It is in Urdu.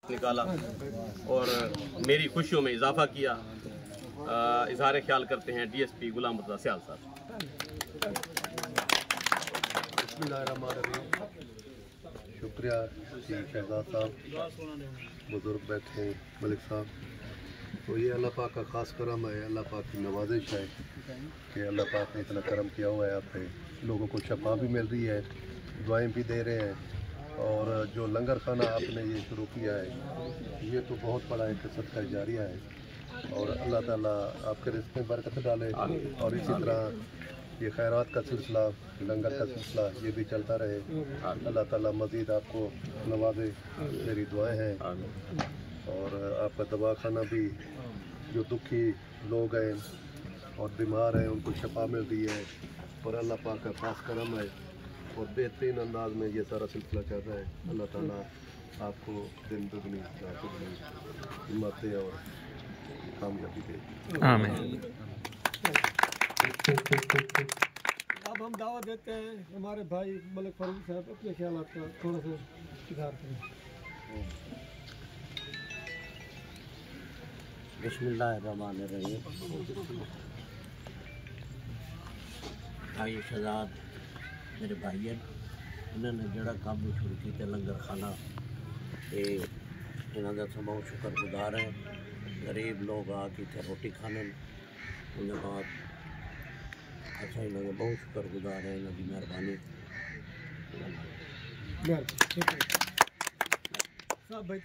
نکالا اور میری خوشیوں میں اضافہ کیا۔ اظہار خیال کرتے ہیں D S P Ghulam Murtaza سیال صاحب۔ بسم اللہ الرحمن الرحیم۔ شکریہ شہزاد صاحب، بزرگ بیٹھے ہیں، ملک صاحب۔ تو یہ اللہ پاک کا خاص کرم ہے، اللہ پاک کی نوازش ہے کہ اللہ پاک نے اتنا کرم کیا ہوا ہے آپ پہ، لوگوں کو شفا بھی مل رہی ہے، دعائیں بھی دے رہے ہیں، اور جو لنگر خانہ آپ نے یہ شروع کیا ہے یہ تو بہت بڑا ایک صدقہ جاریہ ہے، اور اللہ تعالیٰ آپ کے رزق میں برکت ڈالے، اور اسی طرح یہ خیرات کا سلسلہ، لنگر کا سلسلہ یہ بھی چلتا رہے۔ اللہ تعالیٰ مزید آپ کو نوازے، میری دعائیں ہیں۔ اور آپ کا دواخانہ بھی، جو دکھی لوگ ہیں اور بیمار ہیں ان کو شفا مل رہی ہے، اور اللہ پاک کا خاص کرم ہے، اور بہترین انداز میں یہ سارا سلسلہ چل رہا ہے۔ اللہ تعالیٰ آپ کو دن دگنی رات دگنی ہمت اور کامیابی دے۔ آمین۔ اب ہم دعوت دیتے ہیں ہمارے بھائی ملک فاروق صاحب اپنے خیالات کا تھوڑا سا اظہار کریں۔ بسم اللہ الرحمن الرحیم۔ بھائی شہزاد میرے بھائی ہیں، انہوں نے جڑا کام شروع کیا لنگر خانہ، انہوں کا تو بہت شکر گزار ہیں۔ غریب لوگ آ کے روٹی کھانے، ان کے بعد اچھا انہوں نے بہت شکر گزار ہیں، انہوں کی مہربانی۔ صاحب بھائی